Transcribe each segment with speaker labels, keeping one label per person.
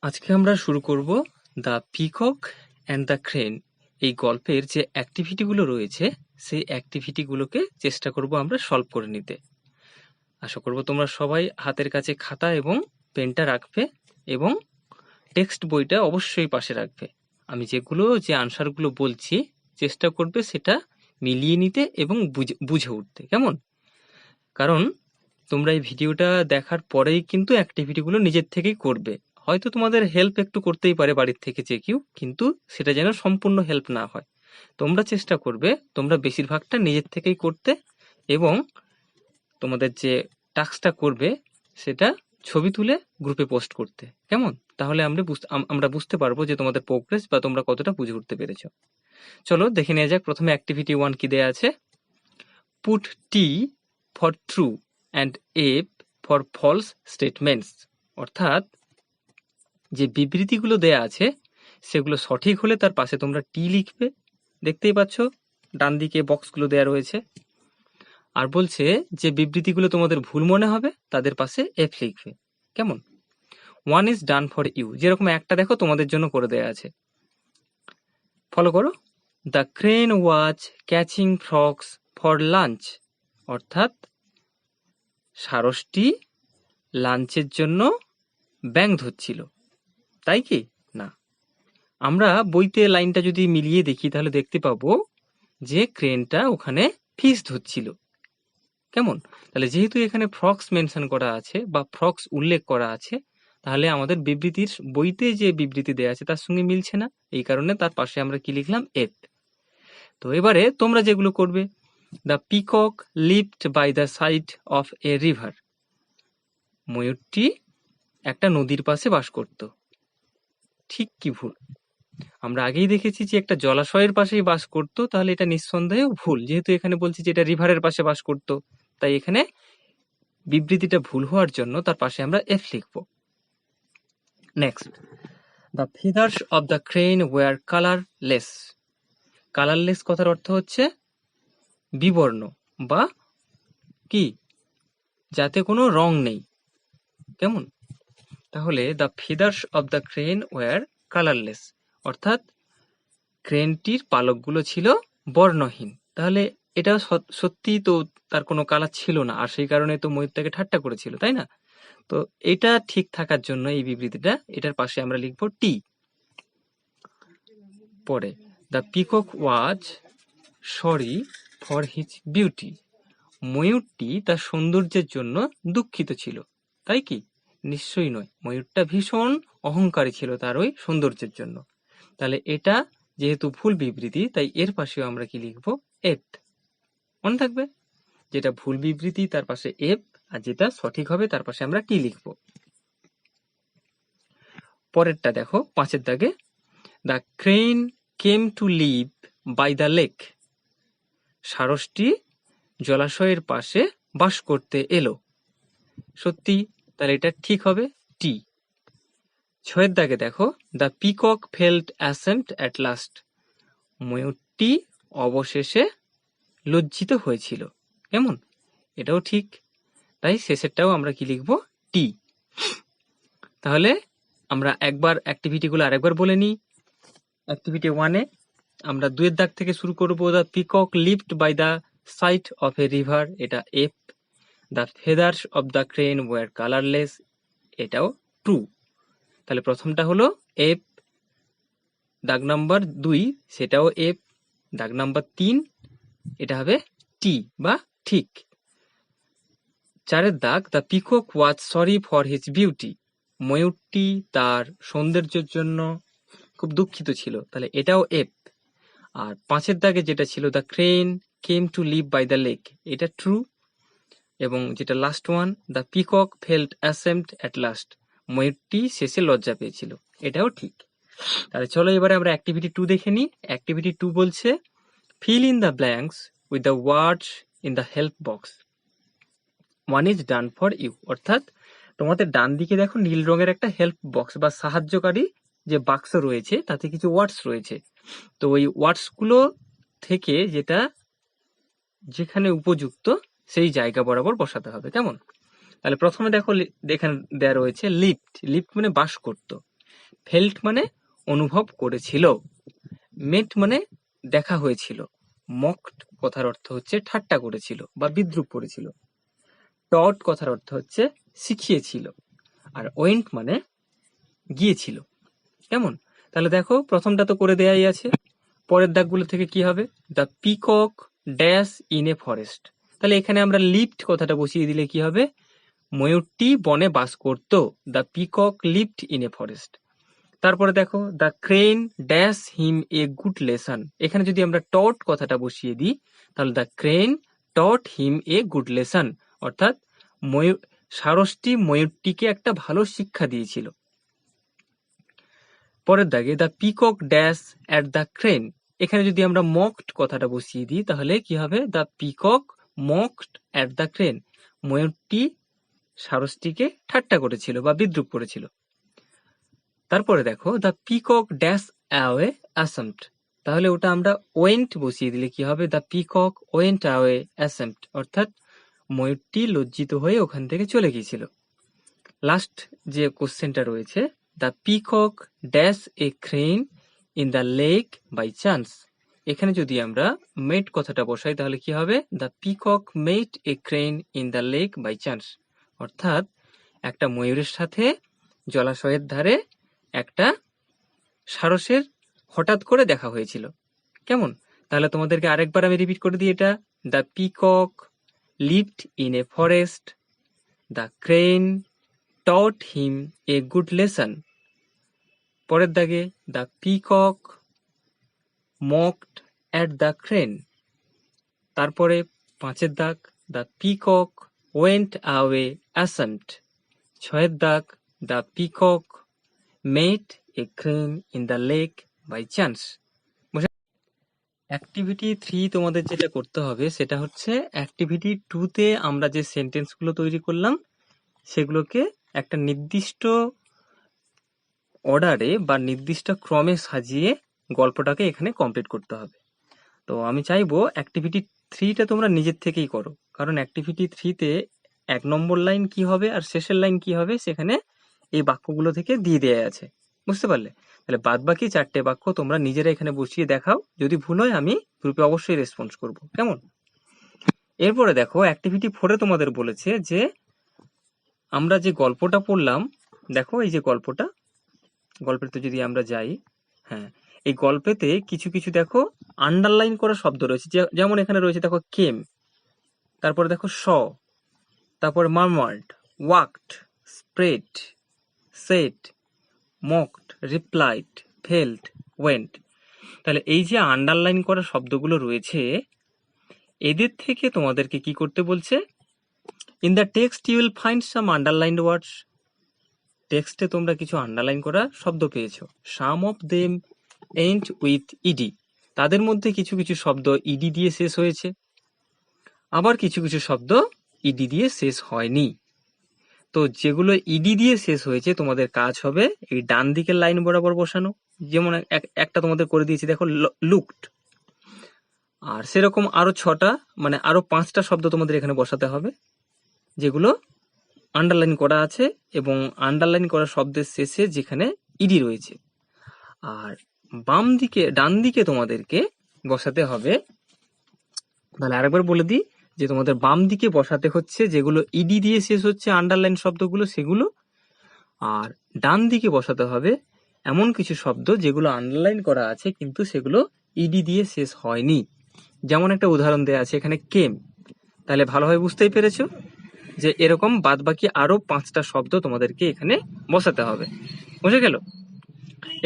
Speaker 1: আজকে আমরা শুরু করব the peacock and the crane. এই গল্পের যে অ্যাক্টিভিটিগুলো রয়েছে সেই অ্যাক্টিভিটিগুলোকে চেষ্টা করব আমরা সলভ করে নিতে। আশা করব তোমরা সবাই হাতের কাছে খাতা এবং পেনটা রাখবে এবং টেক্সট বইটা অবশ্যই পাশে রাখবে। আমি যে আনসারগুলো বলছি চেষ্টা করবে সেটা মিলিয়ে নিতে এবং বুঝে উঠতে, কেমন? কারণ তোমরা এই ভিডিওটা দেখার পরেই কিন্তু অ্যাক্টিভিটিগুলো নিজের থেকেই করবে। হয়তো তোমাদের হেল্প একটু করতেই পারে বাড়ির থেকে যে কেউ, কিন্তু সেটা যেন সম্পূর্ণ হেল্প না হয়। তোমরা চেষ্টা করবে তোমরা বেশিরভাগটা নিজের থেকেই করতে এবং তোমাদের যে টাস্কটা করবে সেটা ছবি তুলে গ্রুপে পোস্ট করতে, কেমন? তাহলে আমরা বুঝতে পারবো যে তোমাদের প্রোগ্রেস বা তোমরা কতটা বুঝে উঠতে পেরেছো। চলো দেখে নেওয়া যাক প্রথমে অ্যাক্টিভিটি 1 কি দেয়া আছে। Put T for true and F for false statements. অর্থাৎ যে বিবৃতিগুলো দেয়া আছে সেগুলো সঠিক হলে তার পাশে তোমরা টি লিখবে, দেখতেই পাচ্ছ ডান দিকে বক্সগুলো দেয়া রয়েছে। আর বলছে যে বিবৃতিগুলো তোমাদের ভুল মনে হবে তাদের পাশে এফ লিখবে, কেমন? 1 is done for you, যেরকম একটা দেখো তোমাদের জন্য করে দেয়া আছে, ফলো করো। The crane was catching frogs for lunch. অর্থাৎ সারসটি লাঞ্চের জন্য ব্যাঙ ধরছিল, তাই কি না? আমরা বইতে লাইনটা যদি মিলিয়ে দেখি তাহলে দেখতে পাবো যে ক্রেনটা ওখানে ফিশ ধরছিল, কেমন? তাহলে যেহেতু এখানে ফ্রক্স মেনশন করা আছে বা ফ্রক্স উল্লেখ করা আছে, তাহলে আমাদের বিবৃতির বইতে যে বিবৃতি দেয়া আছে তার সঙ্গে মিলছে না, এই কারণে তার পাশে আমরা কি লিখলাম? এফ। তো এবারে তোমরা যেগুলো করবে, the peacock lived by the side of a river. ময়ূরটি একটা নদীর পাশে বাস করত, ঠিক কি ভুল? আমরা আগেই দেখেছি যে একটা জলাশয়ের পাশেই বাস করতো, তাহলে এটা নিঃসন্দেহে ভুল। যেহেতু এখানে বলছি যে এটা রিভারের পাশে বাস করতো, তাই এখানে বিবৃতিটা ভুল হওয়ার জন্য তার পাশে আমরা এফ লিখব। Next, the feathers of the crane were colourless. Colourless কথার অর্থ হচ্ছে বিবর্ণ বা কি, যাতে কোনো রং নেই, কেমন? তাহলে the feathers of the crane were colourless, অর্থাৎ ক্রেনটির পালকগুলো ছিল বর্ণহীন। তাহলে এটা সত্যি তো তার কোনো কালার ছিল না, আর সেই কারণে তো ময়ূরটাকে ঠাট্টা করেছিল, তাই না? তো এটা ঠিক থাকার জন্য এই বিবৃতিটা, এটার পাশে আমরা লিখবো টি। পরে, the peacock was sorry for his beauty. ময়ূরটি তার সৌন্দর্যের জন্য দুঃখিত ছিল, তাই কি? নিশ্চয়ই নয়, ময়ূরটা ভীষণ অহংকারী ছিল তার ওই সৌন্দর্যের জন্য। তাহলে এটা যেহেতু ভুল বিবৃতি, তাই এর পাশেও আমরা কি লিখবো? এফ। মনে থাকবে, যেটা ভুল বিবৃতি তার পাশে এফ, আর যেটা সঠিক হবে তার পাশে আমরা টি লিখবো। পরেরটা দেখো 5 দাগে, the crane came to live by the lake. সারসটি জলাশয়ের পাশে বাস করতে এলো, সত্যি, তাহলে এটা ঠিক হবে টি। 6 দাগে দেখো, the peacock felt ashamed at last. ময়ূরটি অবশেষে লজ্জিত হয়েছিল, কেমন? এটাও ঠিক, তাই শেষেরটাও আমরা কি লিখবো? টি। তাহলে আমরা একবার অ্যাক্টিভিটিগুলো আরেকবার বলে নিই। অ্যাক্টিভিটি 1-এ আমরা 2 দাগ থেকে শুরু করব। The peacock lived by the side of a river, এটা F. The feathers of the crane were colourless, এটাও ট্রু। তাহলে প্রথমটা হলো এফ, দাগ নাম্বার 2 সেটাও এফ, দাগ নাম্বার 3 এটা হবে টি বা ঠিক। 4 দাগ, the peacock was sorry for his beauty. ময়ূরটি তার সৌন্দর্যের জন্য খুব দুঃখিত ছিল, তাহলে এটাও এফ। আর 5 দাগে যেটা ছিল, the crane came to live by the lake, এটা ট্রু। এবং যেটা last one, the peacock felt ashamed at last, ময়ূরটি শেষে লজ্জা পেয়েছিল, এটাও ঠিক। তাহলে চলো এবারে আমরা অ্যাক্টিভিটি 2 দেখে নিই। অ্যাক্টিভিটি 2 বলছে, fill in the blanks with the words in the help box. 1 is done for you। অর্থাৎ তোমাদের ডান দিকে দেখো নীল রঙের একটা হেল্প বক্স বা সাহায্যকারী যে বাক্স রয়েছে, তাতে কিছু ওয়ার্ডস রয়েছে। তো ওই ওয়ার্ডস গুলো থেকে যেটা যেখানে উপযুক্ত সেই জায়গা বরাবর বসাতে হবে, কেমন? তাহলে প্রথমে দেখো এখানে দেয়া রয়েছে লিফট। লিফট মানে বাস করতো, ফেল্ট মানে অনুভব করেছিল, মেট মানে দেখা হয়েছিল, মকড কথার অর্থ হচ্ছে ঠাট্টা করেছিল বা বিদ্রুপ করেছিল, টট কথার অর্থ হচ্ছে শিখিয়েছিল, আর ওয়েন্ট মানে গিয়েছিল। কেমন? তাহলে দেখো প্রথমটা তো করে দেয়াই আছে, পরের দাগগুলো থেকে কি হবে? The peacock dash in a forest. তাহলে এখানে আমরা লিফট কথাটা বসিয়ে দিলে কি হবে? ময়ূরটি বনে বাস করত, the peacock lived in a forest. তারপরে দেখো the crane dash him a good lesson. এখানে যদি আমরা টট কথাটা বসিয়ে দিই তাহলে the crane taught him a good lesson, অর্থাৎ ষাঁড়টি ময়ূরটিকে একটা ভালো শিক্ষা দিয়েছিল। পরের দাগে the peacock dash at the crane. এখানে যদি আমরা মকড কথাটা বসিয়ে দিই তাহলে কি হবে? The peacock mocked at the crane, ময়ূরটি ষাঁড়টিকে ঠাট্টা করেছিল বা বিদ্রুপ করেছিল। তারপরে দেখো the peacock dash away ashamed. তাহলে ওটা আমরা ওয়েন্ট বসিয়ে দিলে কি হবে? The peacock went away ashamed, অর্থাৎ ময়ূরটি লজ্জিত হয়ে ওখান থেকে চলে গিয়েছিল। লাস্ট যে কোশ্চেনটা রয়েছে, the peacock dash a crane in the lake by chance. এখানে যদি আমরা মেট কথাটা বসাই তাহলে কি হবে? The peacock met a crane in the lake by chance, অর্থাৎ একটা ময়ূরের সাথে জলাশয়ের ধারে একটা সারসের হঠাৎ করে দেখা হয়েছিল। কেমন? তাহলে তোমাদেরকে আরেকবার আমি রিপিট করে দিই এটা। The peacock lived in a forest, the crane taught him a good lesson. পরের দাগে the peacock mocked at the crane. তারপরে 5 দাগ the peacock went away ascent. 6 দাগ the peacock met a crane in the lake by chance. Activity 3 তোমাদের যেটা করতে হবে সেটা হচ্ছে অ্যাক্টিভিটি 2 তে আমরা যে সেন্টেন্সগুলো তৈরি করলাম সেগুলোকে একটা নির্দিষ্ট অর্ডারে বা নির্দিষ্ট ক্রমে সাজিয়ে গল্পটাকে এখানে কমপ্লিট করতে হবে। তো আমি চাইবো অ্যাক্টিভিটি 3টা তোমরা নিজের থেকেই করো, কারণ অ্যাক্টিভিটি 3তে 1 নম্বর লাইন কি হবে আর শেষের লাইন কি হবে সেখানে এই বাক্যগুলো থেকে দিয়ে দেয়া আছে। বুঝতে পারলে? তাহলে বাদ বাকি 4টে বাক্য তোমরা নিজেরা এখানে বসিয়ে দেখাও, যদি ভুল হয় আমি গ্রুপে অবশ্যই রেসপন্স করব। কেমন? এরপরে দেখো অ্যাক্টিভিটি 4 এ তোমাদের বলেছে যে আমরা যে গল্পটা পড়লাম, দেখো এই যে গল্পেতে যদি আমরা যাই, হ্যাঁ এই গল্পেতে কিছু কিছু দেখো আন্ডারলাইন করা শব্দ রয়েছে, যেমন এখানে রয়েছে দেখো কেম, তারপরে দেখো শ, তারপরে মারমার্ড, walked, spread, set, মকড, replied, felt, went. তাহলে এই যে আন্ডারলাইন করা শব্দগুলো রয়েছে এদের থেকে তোমাদেরকে কি করতে বলছে? In the text you will find some underlined words. টেক্সটে তোমরা কিছু আন্ডারলাইন করা শব্দ পেয়েছো। Some of them end with ED. তাদের মধ্যে কিছু কিছু শব্দ ইডি দিয়ে শেষ হয়েছে, আবার কিছু কিছু শব্দ ইডি দিয়ে শেষ হয়নি। তো যেগুলো ইডি দিয়ে শেষ হয়েছে তোমাদের কাজ হবে এই ডান দিকের লাইন বরাবর বসানো। যেমন একটা তোমাদের করে দিয়েছি দেখো লুকড, আর সেরকম আরো 6টা মানে আরো 5টা শব্দ তোমাদের এখানে বসাতে হবে যেগুলো আন্ডারলাইন করা আছে এবং আন্ডারলাইন করা শব্দের শেষে যেখানে ইডি রয়েছে। আর ডান দিকে তোমাদেরকে বসাতে হবে, তাহলে আরেকবার বলে দিই যে তোমাদের বাম দিকে বসাতে হচ্ছে যেগুলো ইডি দিয়ে শেষ হচ্ছে আন্ডারলাইন শব্দগুলো সেগুলো, আর ডান দিকে বসাতে হবে এমন কিছু শব্দ যেগুলো আন্ডারলাইন করা আছে কিন্তু সেগুলো ইডি দিয়ে শেষ হয়নি। যেমন একটা উদাহরণ দেওয়া আছে এখানে কেম। তাহলে ভালোভাবে বুঝতেই পেরেছো যে এরকম বাদ বাকি আরো 5টা শব্দ তোমাদেরকে এখানে বসাতে হবে। বুঝে গেল?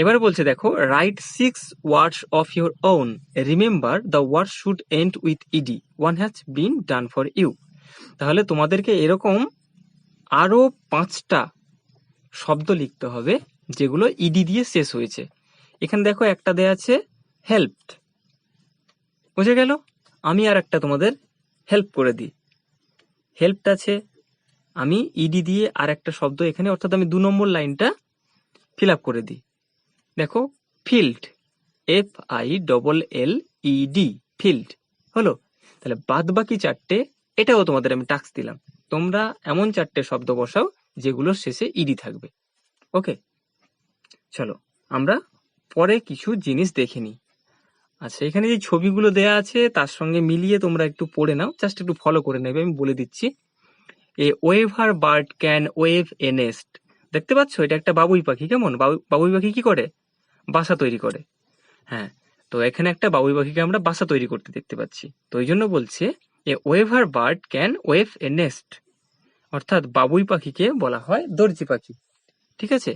Speaker 1: এবারে বলছে দেখো write 6 words of your own, remember the word should end with ED, one has been done for you. তাহলে তোমাদেরকে এরকম আরো 5টা শব্দ লিখতে হবে যেগুলো ইডি দিয়ে শেষ হয়েছে। এখানে দেখো একটা দেয়া আছে হেল্পড, বুঝে গেল? আমি আর একটা তোমাদের হেল্প করে দিই। হেল্পড আছে, আমি ইডি দিয়ে আর একটা শব্দ এখানে, অর্থাৎ আমি 2 নম্বর লাইনটা ফিল আপ করে দিই। দেখো ফিল্ড, FILLED, ফিল্ড হলো। তাহলে বাদ বাকি 4টে এটাও তোমাদের আমি টাস্ক দিলাম, তোমরা এমন 4টে শব্দ বসাও যেগুলোর শেষে ইডি থাকবে। ওকে, চলো আমরা পরে কিছু জিনিস দেখে নিই। আচ্ছা, এখানে যে ছবিগুলো দেয়া আছে তার সঙ্গে মিলিয়ে তোমরা একটু পড়ে নাও, জাস্ট একটু ফলো করে নেবে, আমি বলে দিচ্ছি। A weaver bird can weave a nest. দেখতে পাচ্ছ, এটা একটা বাবুই পাখি। কেমন বাবুই পাখি কি করে? বাসা তৈরি করে। হ্যাঁ, তো এখানে একটা বাবুই পাখিকে আমরা বাসা তৈরি করতে দেখতে পাচ্ছি। তো ওই জন্য বলছে a weaver bird can weave a nest, অর্থাৎ বাবুই পাখিকে বলা হয় দর্জি পাখি। ঠিক আছে,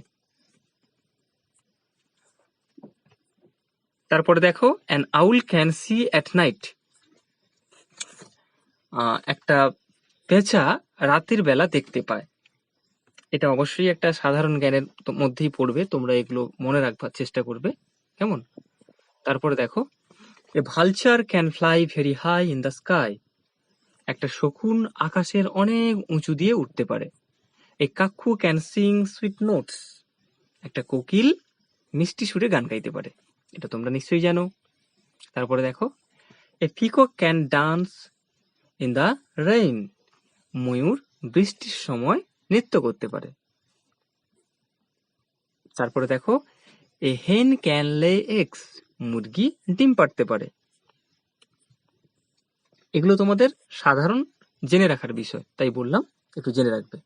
Speaker 1: তারপরে দেখো an owl can see at night. একটা পেঁচা রাতের বেলা দেখতে পায়। এটা অবশ্যই একটা সাধারণ জ্ঞানের মধ্যেই পড়বে, তোমরা এগুলো মনে রাখবার চেষ্টা করবে। কেমন? তারপরে দেখো a vulture can fly very high in the sky. একটা শকুন আকাশের অনেক উঁচু দিয়ে উঠতে পারে। A cuckoo can sing sweet notes. একটা কোকিল মিষ্টি সুরে গান গাইতে পারে। এটা তোমরা নিশ্চয়ই জানো। তারপরে দেখো a peacock can dance in the rain. ময়ূর বৃষ্টির সময় নৃত্য করতে পারে। তারপরে দেখো এ হেন ক্যান লে এগস। মুরগি ডিম পাড়তে পারে। এগুলো তোমাদের সাধারণ জেনে রাখার বিষয়, তাই বললাম একটু জেনে রাখবে।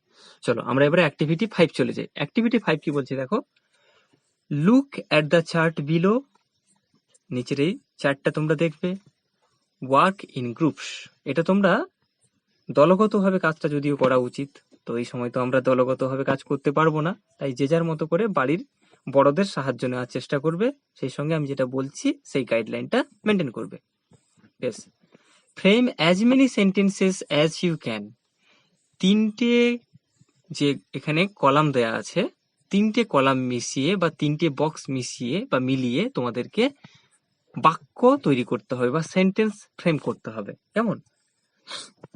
Speaker 1: চলো আমরা এবারে অ্যাক্টিভিটি 5 চলে যাই। অ্যাক্টিভিটি 5 কি বলছে দেখো, look at the chart below. নিচের এই চার্টটা তোমরা দেখবে। Work in groups. এটা তোমরা দলগতভাবে কাজটা যদিও করা উচিত, তো এই সময় তো আমরা দলগতভাবে কাজ করতে পারবো না, তাই যে যার মতো করে বাড়ির বড়দের সাহায্য নেওয়ার চেষ্টা করবে। সেই সঙ্গে আমি যেটা বলছি সেই গাইডলাইনটা মেনটেন করবে। বেশ, frame as many sentences as you can. তিনটে যে এখানে কলাম দেয়া আছে, তিনটে কলাম মিশিয়ে বা তিনটে বক্স মিশিয়ে বা মিলিয়ে তোমাদেরকে বাক্য তৈরি করতে হবে বা সেন্টেন্স ফ্রেম করতে হবে। কেমন?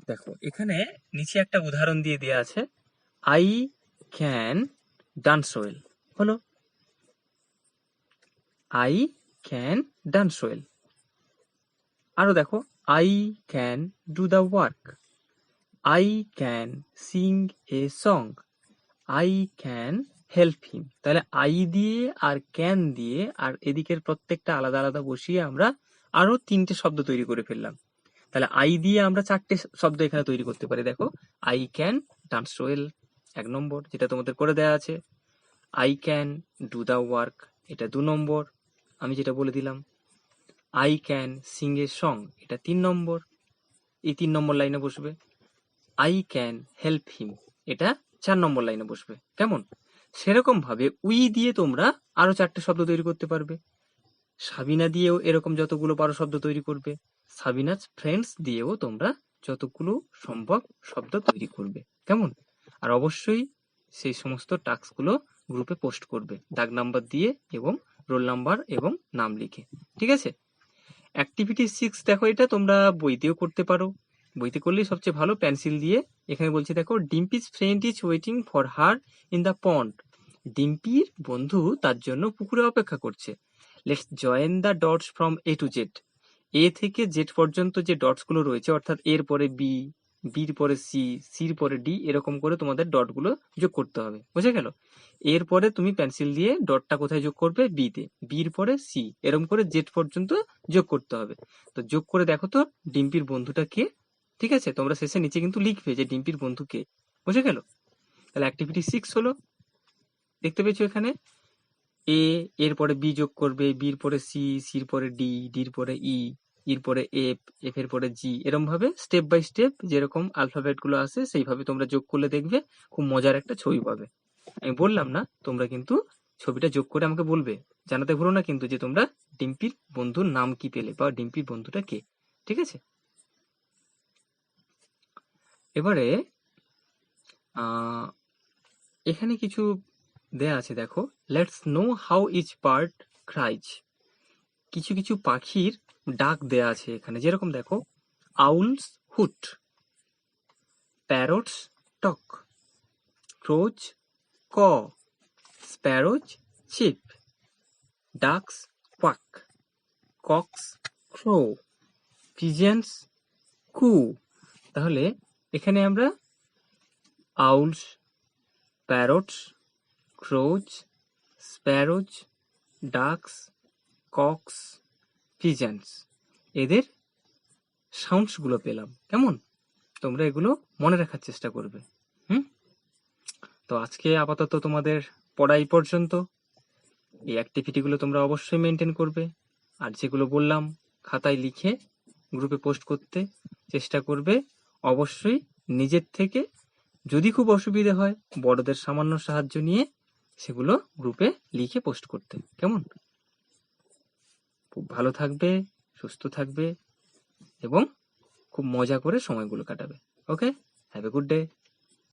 Speaker 1: দেখো এখানে নিচে একটা উদাহরণ দিয়ে দেওয়া আছে, আই ক্যান ডান্স ওয়েল। হলো আই ক্যান ডান্স ওয়েল। আরো দেখো, I can do the work. I can sing a song. I can help him. তাহলে আই দিয়ে আর ক্যান দিয়ে আর এদিকের প্রত্যেকটা আলাদা আলাদা বসিয়ে আমরা আরো তিনটে শব্দ তৈরি করে ফেললাম। তাহলে আই দিয়ে আমরা চারটে শব্দ এখানে তৈরি করতে পারি। দেখো, আই ক্যান ডান্স ওয়েল 1 নম্বর, যেটা তোমাদের করে দেওয়া আছে। I can do the work, এটা 2 নম্বর, আমি যেটা বলে দিলাম। I can sing a song, এটা 3 নম্বর, এই 3 নম্বর লাইনে বসবে। আই ক্যান হেল্প হিম, এটা 4 নম্বর লাইনে বসবে। কেমন? সেরকম ভাবে উই দিয়ে তোমরা আরো 4টে শব্দ তৈরি করতে পারবে। সাবিনা দিয়েও এরকম যতগুলো পারো শব্দ তৈরি করবে। সাবিনাস ফ্রেন্ডস দিয়েও তোমরা যতগুলো সম্ভব শব্দ তৈরি করবে। কেমন? আর অবশ্যই সেই সমস্ত টাস্কগুলো গ্রুপে পোস্ট করবে দাগ নাম্বার দিয়ে এবং রোল নাম্বার এবং নাম লিখে। ঠিক আছে? অ্যাক্টিভিটি 6 দেখো, এটা তোমরা বইতেও করতে পারো, বইতে করলেই সবচেয়ে ভালো, পেন্সিল দিয়ে। এখানে বলছে দেখো, Dimpi's friend is waiting for her in the pond. ডিম্পির বন্ধু তার জন্য পুকুরে অপেক্ষা করছে। Let's join the dots from A to Z. A থেকে জেড পর্যন্ত যে ডটস গুলো রয়েছে, অর্থাৎ এর পরে বি, বির পরে সি, সির পরে ডি, এরকম করে তোমাদের ডট গুলো যোগ করতে হবে। বুঝে গেল? এরপরে তুমি পেন্সিল দিয়ে ডটটা কোথায় যোগ করবে? বি তে, বির পরে সি, এরকম করে জেড পর্যন্ত যোগ করতে হবে। তো যোগ করে দেখো তো ডিম্পির বন্ধুটা কে। ঠিক আছে, তোমরা শেষে নিচে কিন্তু লিখবে যে ডিম্পির বন্ধু কে। বুঝে গেল? তাহলে অ্যাক্টিভিটি 6 হলো, দেখতে পেয়েছো এখানে এ, এর পরে বি যোগ করবে, বির পরে সি, সির পরে ডি, ডির পরে ই, এর পরে এফ, এফ এর পরে জি, এরকম ভাবে স্টেপ বাই স্টেপ যেরকম আলফাবেট গুলো আছে সেইভাবে তোমরা যোগ করলে দেখবে খুব মজার একটা ছবি পাবে। আমি বললাম না, তোমরা কিন্তু ছবিটা যোগ করে আমাকে বলবে, জানাতে ভুলো না কিন্তু যে তোমরা ডিম্পির বন্ধুর নাম কি পেলে বা ডিম্পির বন্ধুটা কে। ঠিক আছে? এবারে এখানে কিছু দেয়া আছে, দেখো, let's know how each bird cries. কিছু কিছু পাখির ডাক দেয়া আছে এখানে, যেরকম দেখো, আউলস হুট, parrots talk, crows caw, sparrows chirp, ducks quack, cocks crow, pigeons coo. তাহলে এখানে আমরা owls, parrots, crows, sparrows, ducks, cocks, pigeons, এদের সাউন্ডসগুলো পেলাম। কেমন? তোমরা এগুলো মনে রাখার চেষ্টা করবে। তো আজকে আপাতত তোমাদের পড়া এই পর্যন্ত। এই অ্যাক্টিভিটিগুলো তোমরা অবশ্যই মেনটেন করবে, আর যেগুলো বললাম খাতায় লিখে গ্রুপে পোস্ট করতে চেষ্টা করবে। অবশ্যই নিজের থেকে, যদি খুব অসুবিধে হয় বড়দের সামান্য সাহায্য নিয়ে সেগুলো গ্রুপে লিখে পোস্ট করতে। কেমন? খুব ভালো থাকবে, সুস্থ থাকবে এবং খুব মজা করে সময়গুলো কাটাবে। ওকে, হ্যাভ এ গুড ডে।